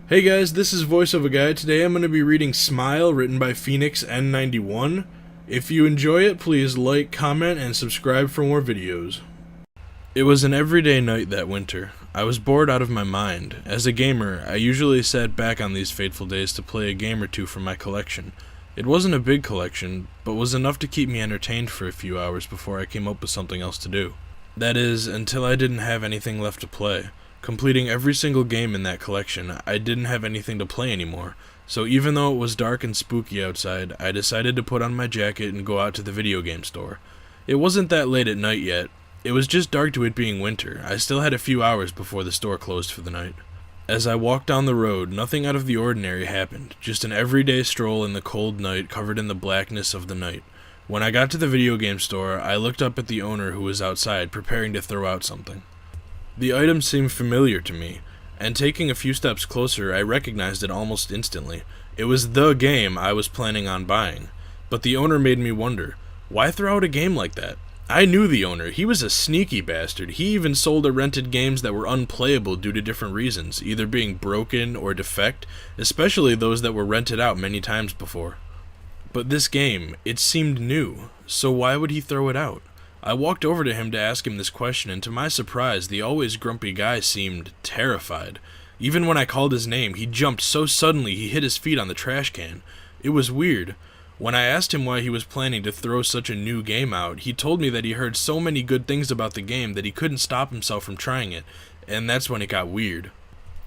Hey guys, this is VoiceOvaGuy. Today I'm going to be reading Smile, written by pheonix N91. If you enjoy it, please like, comment, and subscribe for more videos. It was an everyday night that winter. I was bored out of my mind. As a gamer, I usually sat back on these fateful days to play a game or two from my collection. It wasn't a big collection, but was enough to keep me entertained for a few hours before I came up with something else to do. That is, until I didn't have anything left to play. Completing every single game in that collection, I didn't have anything to play anymore, so even though it was dark and spooky outside, I decided to put on my jacket and go out to the video game store. It wasn't that late at night yet. It was just dark to it being winter. I still had a few hours before the store closed for the night. As I walked down the road, nothing out of the ordinary happened, just an everyday stroll in the cold night covered in the blackness of the night. When I got to the video game store, I looked up at the owner who was outside preparing to throw out something. The item seemed familiar to me, and taking a few steps closer, I recognized it almost instantly. It was the game I was planning on buying, but the owner made me wonder, why throw out a game like that? I knew the owner. He was a sneaky bastard. He even sold or rented games that were unplayable due to different reasons, either being broken or defect, especially those that were rented out many times before. But this game, it seemed new, so why would he throw it out? I walked over to him to ask him this question, and to my surprise, the always grumpy guy seemed terrified. Even when I called his name, he jumped so suddenly he hit his feet on the trash can. It was weird. When I asked him why he was planning to throw such a new game out, he told me that he heard so many good things about the game that he couldn't stop himself from trying it, and that's when it got weird.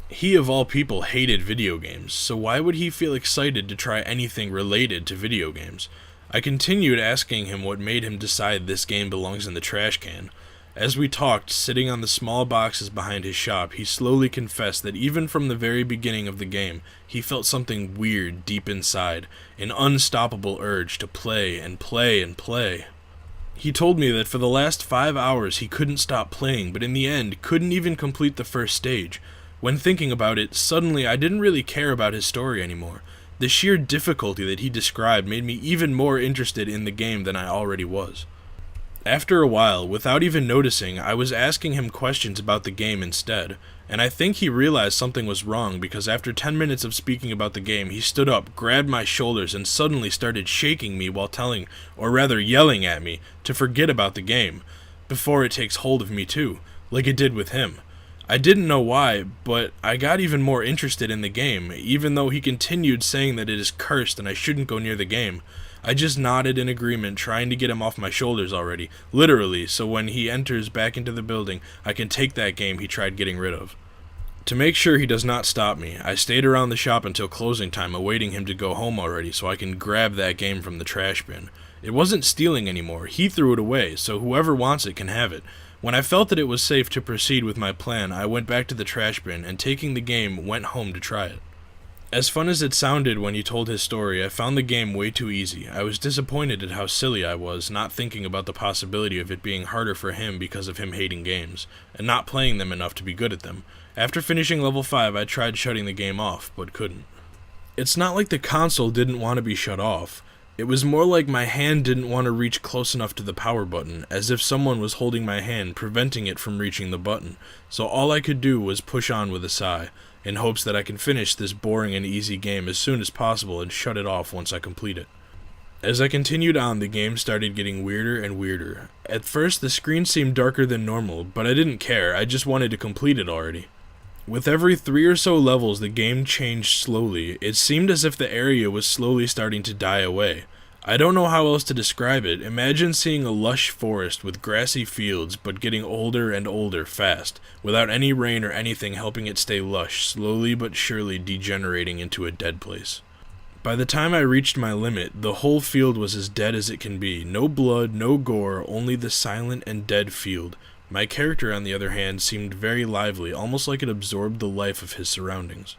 He, of all people, hated video games, so why would he feel excited to try anything related to video games? I continued asking him what made him decide this game belongs in the trash can. As we talked, sitting on the small boxes behind his shop, he slowly confessed that even from the very beginning of the game, he felt something weird deep inside, an unstoppable urge to play and play and play. He told me that for the last 5 hours he couldn't stop playing, but in the end couldn't even complete the first stage. When thinking about it, suddenly I didn't really care about his story anymore. The sheer difficulty that he described made me even more interested in the game than I already was. After a while, without even noticing, I was asking him questions about the game instead, and I think he realized something was wrong because after 10 minutes of speaking about the game, he stood up, grabbed my shoulders, and suddenly started shaking me while yelling at me to forget about the game, before it takes hold of me too, like it did with him. I didn't know why, but I got even more interested in the game, even though he continued saying that it is cursed and I shouldn't go near the game. I just nodded in agreement, trying to get him off my shoulders already, literally, so when he enters back into the building, I can take that game he tried getting rid of. To make sure he does not stop me, I stayed around the shop until closing time, awaiting him to go home already so I can grab that game from the trash bin. It wasn't stealing anymore, he threw it away, so whoever wants it can have it. When I felt that it was safe to proceed with my plan, I went back to the trash bin and, taking the game, went home to try it. As fun as it sounded when he told his story, I found the game way too easy. I was disappointed at how silly I was, not thinking about the possibility of it being harder for him because of him hating games, and not playing them enough to be good at them. After finishing level 5, I tried shutting the game off, but couldn't. It's not like the console didn't want to be shut off. It was more like my hand didn't want to reach close enough to the power button, as if someone was holding my hand, preventing it from reaching the button, so all I could do was push on with a sigh, in hopes that I can finish this boring and easy game as soon as possible and shut it off once I complete it. As I continued on, the game started getting weirder and weirder. At first, the screen seemed darker than normal, but I didn't care, I just wanted to complete it already. With every 3 or so levels, the game changed slowly. It seemed as if the area was slowly starting to die away. I don't know how else to describe it. Imagine seeing a lush forest with grassy fields, but getting older and older fast, without any rain or anything helping it stay lush, slowly but surely degenerating into a dead place. By the time I reached my limit, the whole field was as dead as it can be. No blood, no gore, only the silent and dead field. My character, on the other hand, seemed very lively, almost like it absorbed the life of his surroundings.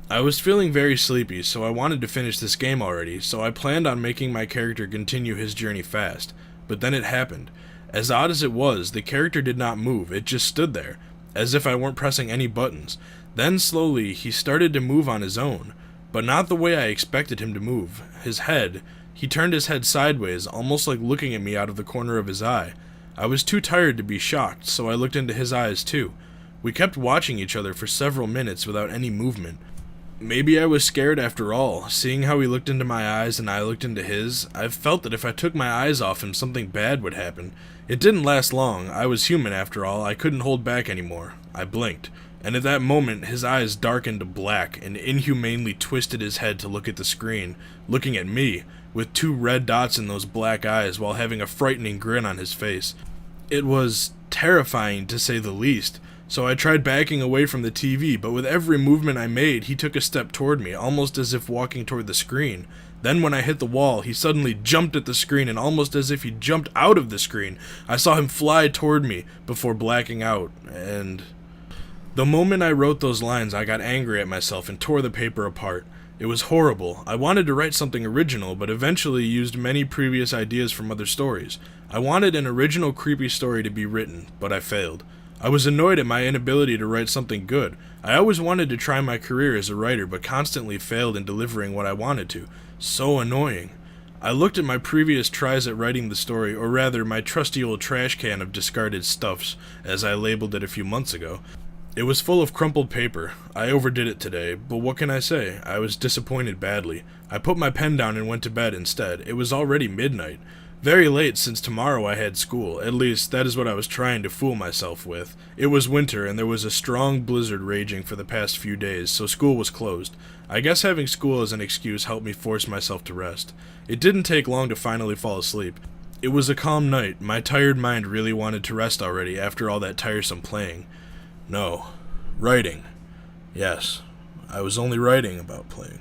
I was feeling very sleepy, so I wanted to finish this game already, so I planned on making my character continue his journey fast. But then it happened. As odd as it was, the character did not move, it just stood there, as if I weren't pressing any buttons. Then slowly, he started to move on his own, but not the way I expected him to move. He turned his head sideways, almost like looking at me out of the corner of his eye. I was too tired to be shocked, so I looked into his eyes too. We kept watching each other for several minutes without any movement. Maybe I was scared after all. Seeing how he looked into my eyes and I looked into his, I felt that if I took my eyes off him, something bad would happen. It didn't last long. I was human after all. I couldn't hold back anymore. I blinked, and at that moment his eyes darkened to black and inhumanely twisted his head to look at the screen, looking at me, with 2 red dots in those black eyes while having a frightening grin on his face. It was terrifying, to say the least. So I tried backing away from the TV, but with every movement I made, he took a step toward me, almost as if walking toward the screen. Then when I hit the wall, he suddenly jumped at the screen, and almost as if he jumped out of the screen, I saw him fly toward me before blacking out, and... The moment I wrote those lines, I got angry at myself and tore the paper apart. It was horrible. I wanted to write something original, but eventually used many previous ideas from other stories. I wanted an original creepy story to be written, but I failed. I was annoyed at my inability to write something good. I always wanted to try my career as a writer, but constantly failed in delivering what I wanted to. So annoying. I looked at my previous tries at writing the story, or rather, my trusty old trash can of discarded stuffs, as I labeled it a few months ago. It was full of crumpled paper. I overdid it today, but what can I say? I was disappointed badly. I put my pen down and went to bed instead. It was already midnight. Very late, since tomorrow I had school. At least, that is what I was trying to fool myself with. It was winter, and there was a strong blizzard raging for the past few days, so school was closed. I guess having school as an excuse helped me force myself to rest. It didn't take long to finally fall asleep. It was a calm night. My tired mind really wanted to rest already after all that tiresome playing. No. Writing. Yes. I was only writing about playing.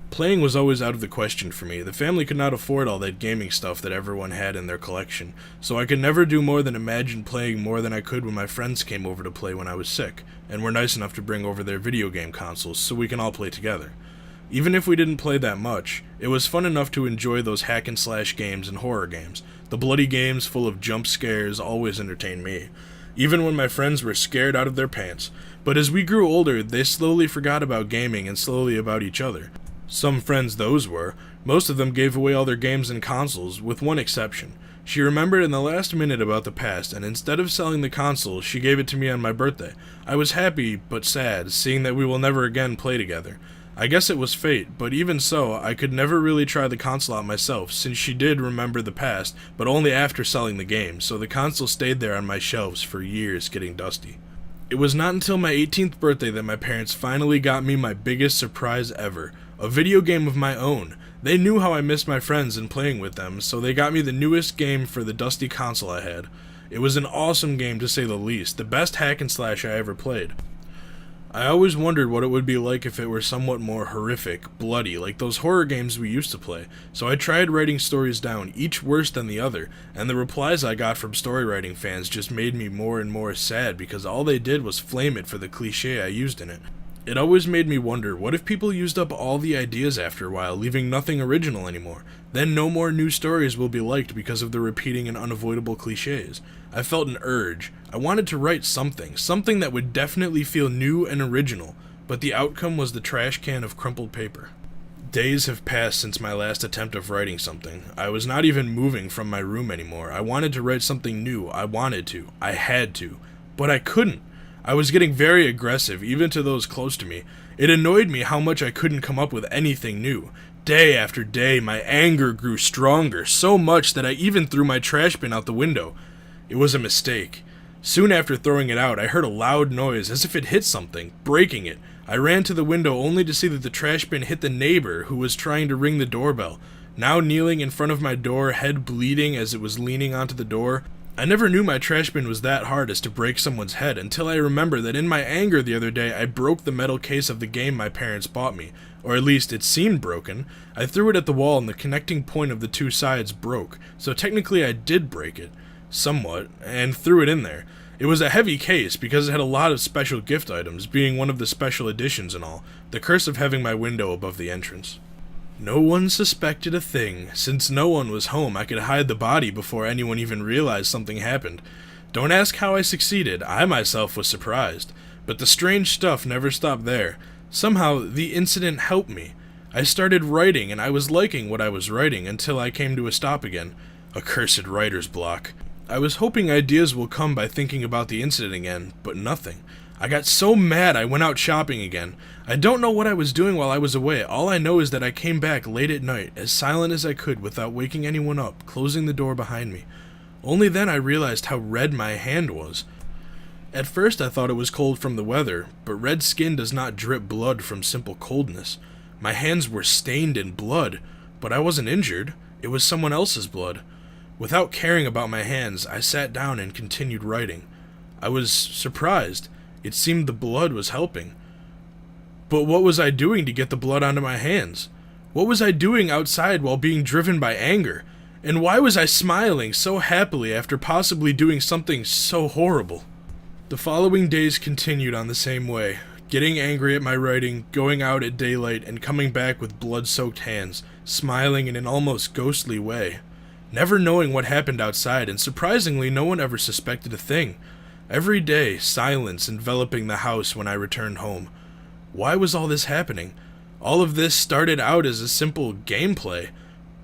Playing was always out of the question for me. The family could not afford all that gaming stuff that everyone had in their collection, so I could never do more than imagine playing more than I could when my friends came over to play when I was sick, and were nice enough to bring over their video game consoles so we can all play together. Even if we didn't play that much, it was fun enough to enjoy those hack-and-slash games and horror games. The bloody games full of jump scares always entertained me, even when my friends were scared out of their pants. But as we grew older, they slowly forgot about gaming and slowly about each other. Some friends those were. Most of them gave away all their games and consoles, with one exception. She remembered in the last minute about the past, and instead of selling the console, she gave it to me on my birthday. I was happy, but sad, seeing that we will never again play together. I guess it was fate, but even so, I could never really try the console out myself, since she did remember the past, but only after selling the game, so the console stayed there on my shelves for years, getting dusty. It was not until my 18th birthday that my parents finally got me my biggest surprise ever. A video game of my own. They knew how I missed my friends and playing with them, so they got me the newest game for the dusty console I had. It was an awesome game to say the least, the best hack and slash I ever played. I always wondered what it would be like if it were somewhat more horrific, bloody, like those horror games we used to play, so I tried writing stories down, each worse than the other, and the replies I got from story writing fans just made me more and more sad because all they did was flame it for the cliché I used in it. It always made me wonder, what if people used up all the ideas after a while, leaving nothing original anymore? Then no more new stories will be liked because of the repeating and unavoidable cliches. I felt an urge. I wanted to write something that would definitely feel new and original, but the outcome was the trash can of crumpled paper. Days have passed since my last attempt of writing something. I was not even moving from my room anymore. I wanted to write something new. I wanted to. I had to. But I couldn't. I was getting very aggressive, even to those close to me. It annoyed me how much I couldn't come up with anything new. Day after day, my anger grew stronger, so much that I even threw my trash bin out the window. It was a mistake. Soon after throwing it out, I heard a loud noise, as if it hit something, breaking it. I ran to the window only to see that the trash bin hit the neighbor, who was trying to ring the doorbell. Now kneeling in front of my door, head bleeding as it was leaning onto the door, I never knew my trash bin was that hard as to break someone's head until I remembered that in my anger the other day I broke the metal case of the game my parents bought me, or at least it seemed broken. I threw it at the wall and the connecting point of the two sides broke, so technically I did break it, somewhat, and threw it in there. It was a heavy case because it had a lot of special gift items, being one of the special editions and all, the curse of having my window above the entrance. No one suspected a thing. Since no one was home, I could hide the body before anyone even realized something happened. Don't ask how I succeeded. I myself was surprised. But the strange stuff never stopped there. Somehow, the incident helped me. I started writing, and I was liking what I was writing until I came to a stop again. Accursed writer's block. I was hoping ideas will come by thinking about the incident again, but nothing. I got so mad I went out shopping again. I don't know what I was doing while I was away. All I know is that I came back late at night, as silent as I could without waking anyone up, closing the door behind me. Only then I realized how red my hand was. At first I thought it was cold from the weather, but red skin does not drip blood from simple coldness. My hands were stained in blood, but I wasn't injured. It was someone else's blood. Without caring about my hands, I sat down and continued writing. I was surprised. It seemed the blood was helping. But what was I doing to get the blood onto my hands? What was I doing outside while being driven by anger? And why was I smiling so happily after possibly doing something so horrible? The following days continued on the same way, getting angry at my writing, going out at daylight, and coming back with blood-soaked hands, smiling in an almost ghostly way. Never knowing what happened outside, and surprisingly no one ever suspected a thing. Every day, silence enveloping the house when I returned home. Why was all this happening? All of this started out as a simple gameplay.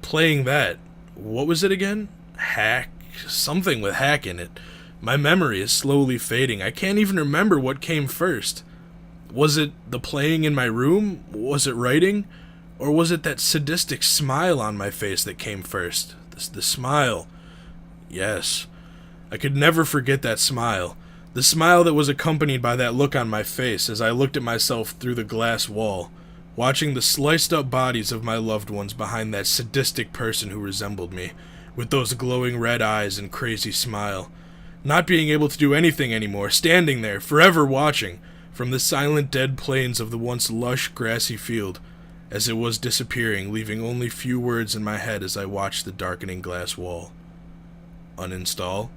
Playing that. What was it again? Hack? Something with hack in it. My memory is slowly fading. I can't even remember what came first. Was it the playing in my room? Was it writing? Or was it that sadistic smile on my face that came first? The smile. Yes. I could never forget that smile. The smile that was accompanied by that look on my face as I looked at myself through the glass wall, watching the sliced up bodies of my loved ones behind that sadistic person who resembled me, with those glowing red eyes and crazy smile. Not being able to do anything anymore, standing there, forever watching, from the silent dead plains of the once lush grassy field, as it was disappearing, leaving only few words in my head as I watched the darkening glass wall. Uninstall.